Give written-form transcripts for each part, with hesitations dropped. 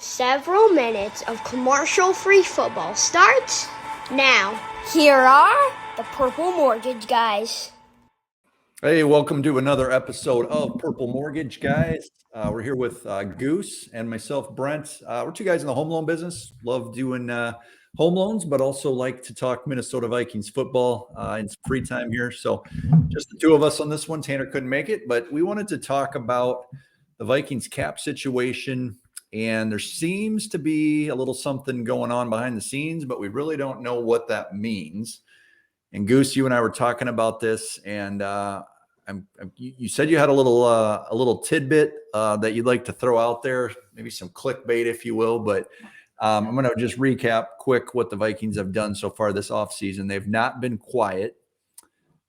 Several minutes of commercial-free football starts now. Here are the Purple Mortgage Guys. Hey, welcome to another episode of Purple Mortgage Guys. We're here with Goose and myself, Brent. We're two guys in the home loan business. Love doing home loans, but also like to talk Minnesota Vikings football in some free time here. So just the two of us on this one. Tanner couldn't make it, but we wanted to talk about the Vikings cap situation. And there seems to be a little something going on behind the scenes, but we really don't know what that means. And Goose, you and I were talking about this, and you said you had a little tidbit that you'd like to throw out there, maybe some clickbait, if you will. But I'm going to just recap quick what the Vikings have done so far this offseason. They've not been quiet.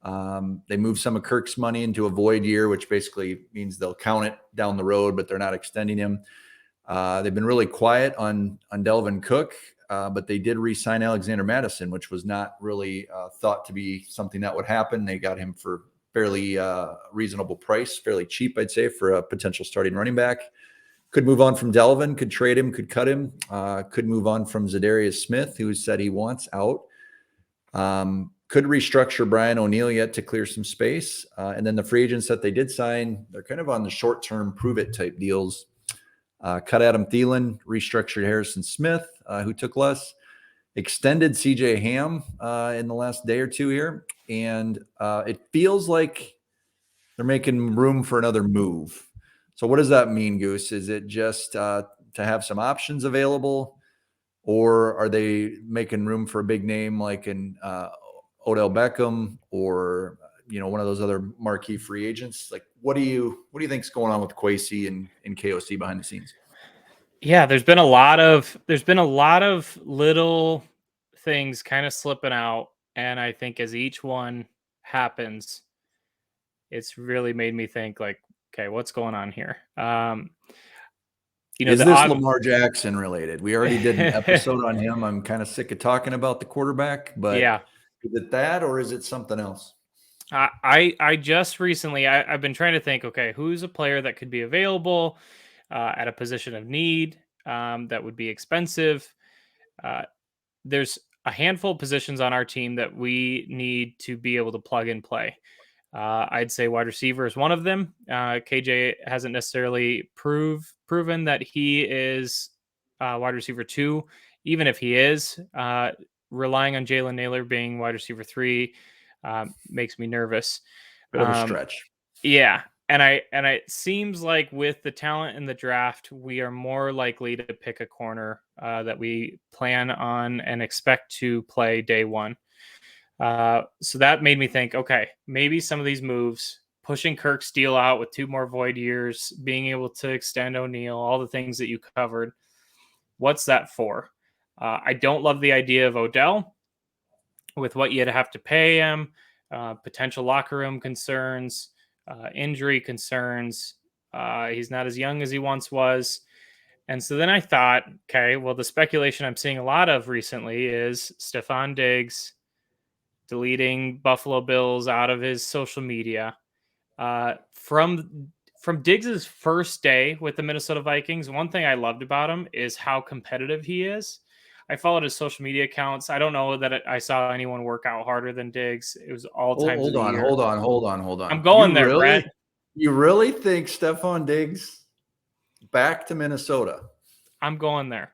They moved some of Kirk's money into a void year, which basically means they'll count it down the road, but they're not extending him. They've been really quiet on Delvin Cook. But they did re-sign Alexander Madison, which was not really thought to be something that would happen. They got him for fairly reasonable price, fairly cheap, I'd say, for a potential starting running back. Could move on from Delvin, could trade him, could cut him, could move on from Zadarius Smith, who said he wants out. Could restructure Brian O'Neill yet to clear some space. And then the free agents that they did sign, they're kind of on the short-term prove-it type deals. Cut Adam Thielen, restructured Harrison Smith, who took less, extended CJ Ham in the last day or two here. And it feels like they're making room for another move. So what does that mean, Goose? Is it just to have some options available, or are they making room for a big name like an Odell Beckham or one of those other marquee free agents? Like, what do you think is going on with Kwesi and KOC behind the scenes? Yeah, there's been a lot of little things kind of slipping out, and I think as each one happens, it's really made me think like, okay, what's going on here? Is this Lamar Jackson related? We already did an episode on him. I'm kind of sick of talking about the quarterback, but yeah, is it that or is it something else? I just recently I've been trying to think, okay, who's a player that could be available at a position of need that would be expensive. There's a handful of positions on our team that we need to be able to plug and play. I'd say wide receiver is one of them. KJ hasn't necessarily proven that he is wide receiver 2, even if he is. Relying on Jalen Naylor being wide receiver 3 makes me nervous. Bit of a stretch. Yeah. And it seems like with the talent in the draft, we are more likely to pick a corner that we plan on and expect to play day one. So that made me think, okay, maybe some of these moves, pushing Kirk's deal out with 2 more void years, being able to extend O'Neill, all the things that you covered, what's that for? I don't love the idea of Odell with what you'd have to pay him, potential locker room concerns, injury concerns. He's not as young as he once was. And so then I thought, okay, well, the speculation I'm seeing a lot of recently is Stephon Diggs deleting Buffalo Bills out of his social media. From Diggs's first day with the Minnesota Vikings, one thing I loved about him is how competitive he is. I followed his social media accounts. I don't know that I saw anyone work out harder than Diggs. It was all times of the year. Hold on. I'm going there, Brett. You really think Stephon Diggs back to Minnesota? I'm going there.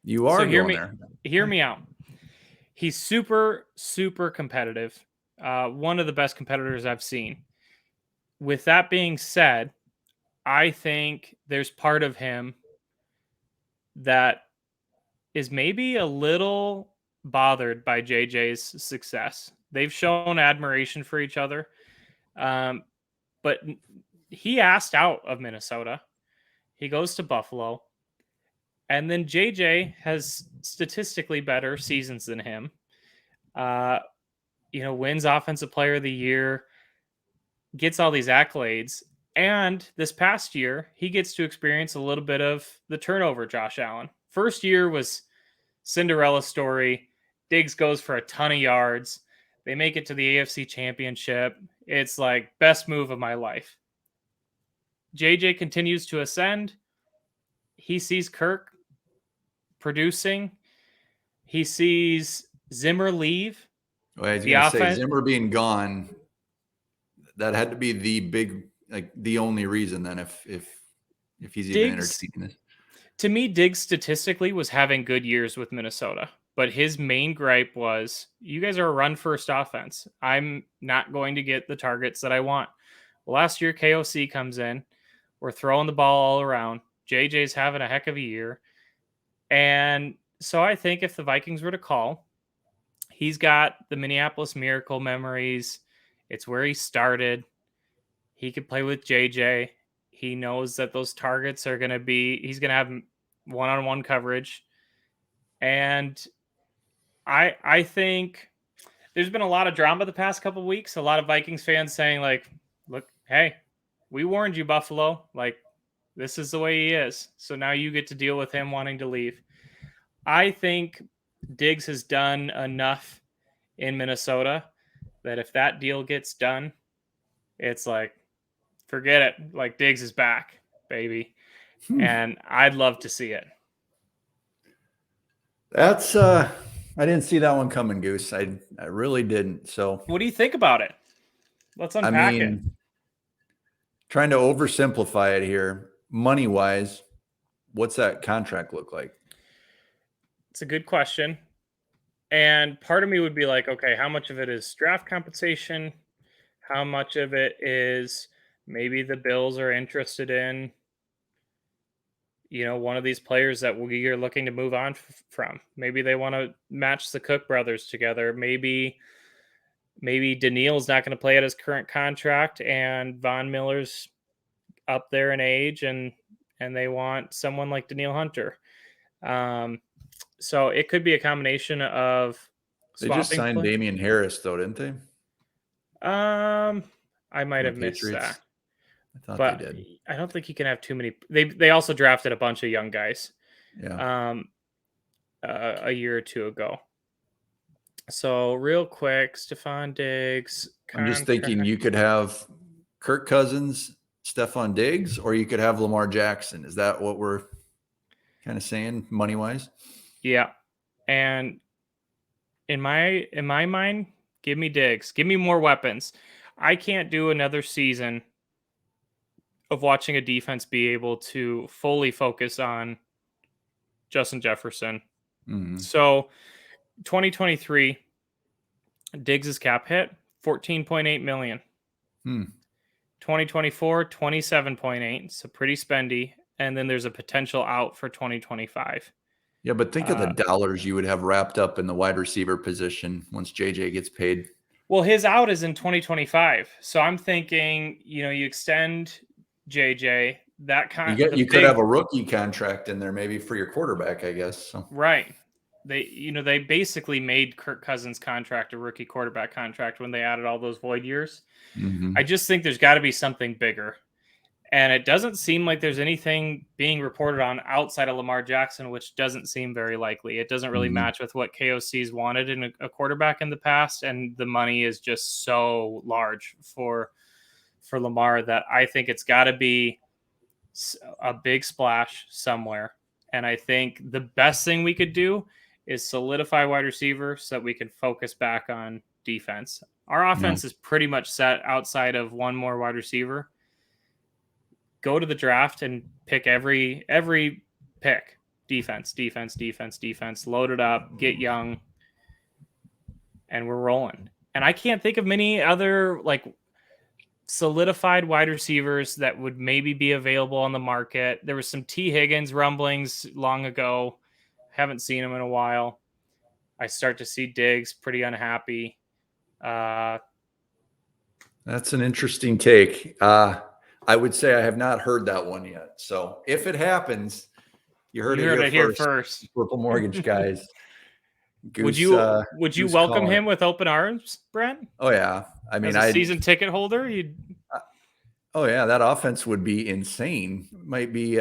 You are going there. Hear me out. He's super, super competitive. One of the best competitors I've seen. With that being said, I think there's part of him that is maybe a little bothered by JJ's success. They've shown admiration for each other. But he asked out of Minnesota. He goes to Buffalo. And then JJ has statistically better seasons than him. Wins Offensive Player of the Year, gets all these accolades. And this past year, he gets to experience a little bit of the turnover, Josh Allen. First year was Cinderella story. Diggs goes for a ton of yards. They make it to the AFC Championship. It's like best move of my life. JJ continues to ascend. He sees Kirk producing. He sees Zimmer leave. Well, I was The going to say offense- Zimmer being gone, that had to be the only reason then if he's even Diggs, entertaining this. to me, Diggs statistically was having good years with Minnesota, but his main gripe was, you guys are a run first offense. I'm not going to get the targets that I want. Well, last year, KOC comes in. We're throwing the ball all around. JJ's having a heck of a year. And so I think if the Vikings were to call, he's got the Minneapolis Miracle memories. It's where he started. He could play with JJ. He knows that those targets are going to be, he's going to have one-on-one coverage. And I think there's been a lot of drama the past couple of weeks. A lot of Vikings fans saying, like, look, hey, we warned you, Buffalo. Like, this is the way he is. So now you get to deal with him wanting to leave. I think Diggs has done enough in Minnesota that if that deal gets done, it's like, forget it. Like, Diggs is back, baby. And I'd love to see it. That's I didn't see that one coming, Goose. I really didn't. So What do you think about it? Let's unpack it. Trying to oversimplify it here, money wise, what's that contract look like? It's a good question. And part of me would be like, okay, how much of it is draft compensation? How much of it is maybe the Bills are interested in, one of these players that we are looking to move on from? Maybe they want to match the Cook brothers together. Maybe Daniil's not going to play at his current contract, and Von Miller's up there in age, and they want someone like Daniil Hunter. So it could be a combination of. They just signed Damian Harris, though, didn't they? I might have missed that. I thought they did. I don't think you can have too many. They also drafted a bunch of young guys. Yeah. A year or two ago. So real quick, Stephon Diggs. I'm just thinking you could have Kirk Cousins, Stephon Diggs, or you could have Lamar Jackson. Is that what we're kind of saying money wise? Yeah. And in my mind, give me Diggs. Give me more weapons. I can't do another season of watching a defense be able to fully focus on Justin Jefferson. Mm-hmm. So 2023, Diggs' cap hit, $14.8 million. 2024, 27.8, so pretty spendy. And then there's a potential out for 2025. Yeah, but think of the dollars you would have wrapped up in the wide receiver position once JJ gets paid. Well, his out is in 2025. So I'm thinking, you extend JJ, you could have a rookie contract in there maybe for your quarterback, I guess. So. Right. They basically made Kirk Cousins' contract a rookie quarterback contract when they added all those void years. Mm-hmm. I just think there's got to be something bigger. And it doesn't seem like there's anything being reported on outside of Lamar Jackson, which doesn't seem very likely. It doesn't really match with what KOC's wanted in a quarterback in the past. And the money is just so large for Lamar that I think it's got to be a big splash somewhere. And I think the best thing we could do is solidify wide receiver so that we can focus back on defense. Our offense is pretty much set outside of one more wide receiver. Go to the draft and pick every pick. Defense, load it up, get young, and we're rolling. And I can't think of many other solidified wide receivers that would maybe be available on the market. There was some T. Higgins rumblings long ago. Haven't seen him in a while. I start to see Diggs pretty unhappy. That's an interesting take. I would say I have not heard that one yet. So if it happens, you heard it here first. Purple Mortgage guys. Goose, would you welcome him with open arms, Brent? Oh yeah. I mean, as a season ticket holder, oh yeah, that offense would be insane. Might be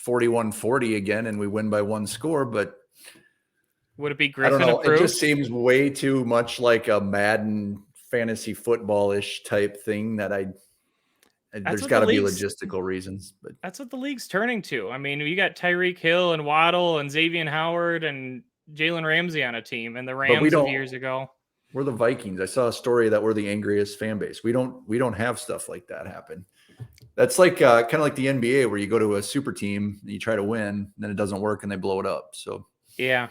41-40 again, and we win by one score. But would it be Griffin? I don't know. Approved? It just seems way too much like a Madden fantasy football-ish type thing that There's got to be logistical reasons, but that's what the league's turning to. I mean, you got Tyreek Hill and Waddle and Xavier Howard and Jalen Ramsey on a team, and the Rams of years ago. We're the Vikings. I saw a story that we're the angriest fan base. We don't have stuff like that happen. That's like kind of like the NBA, where you go to a super team and you try to win, and then it doesn't work and they blow it up. So yeah,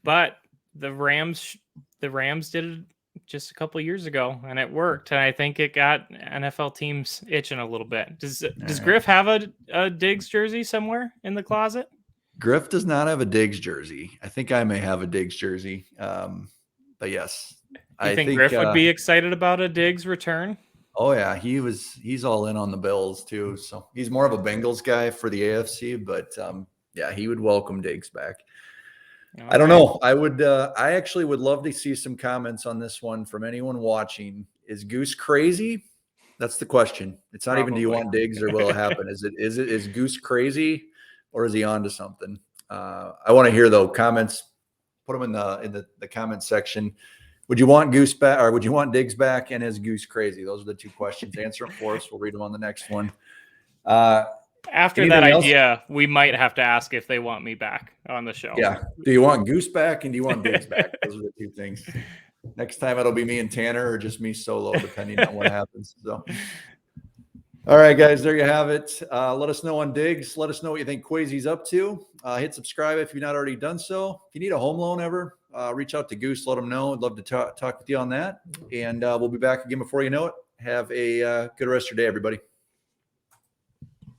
but the Rams did it just a couple years ago, and it worked. And I think it got NFL teams itching a little bit. Does Griff have a Diggs jersey somewhere in the closet? Griff does not have a Diggs jersey. I think I may have a Diggs jersey. But yes, I think Griff would be excited about a Diggs return. Oh yeah, he's all in on the Bills too. So he's more of a Bengals guy for the AFC, but yeah, he would welcome Diggs back. Okay. I don't know. I actually would love to see some comments on this one from anyone watching. Is Goose crazy? That's the question. It's not even do you want Diggs or will it happen? Is Goose crazy or is he on to something? I want to hear though comments. Put them in the comment section. Would you want Goose back or would you want Diggs back? And is Goose crazy? Those are the two questions. Answer them for us. We'll read them on the next one. After that idea, we might have to ask if they want me back on the show. Yeah. Do you want Goose back and do you want Diggs back? Those are the two things. Next time it'll be me and Tanner or just me solo, depending on what happens. So, all right, guys, there you have it. Let us know on Diggs. Let us know what you think Kwesi's up to. Hit subscribe if you've not already done so. If you need a home loan ever, reach out to Goose. Let him know. I'd love to talk with you on that. And we'll be back again before you know it. Have a good rest of your day, everybody.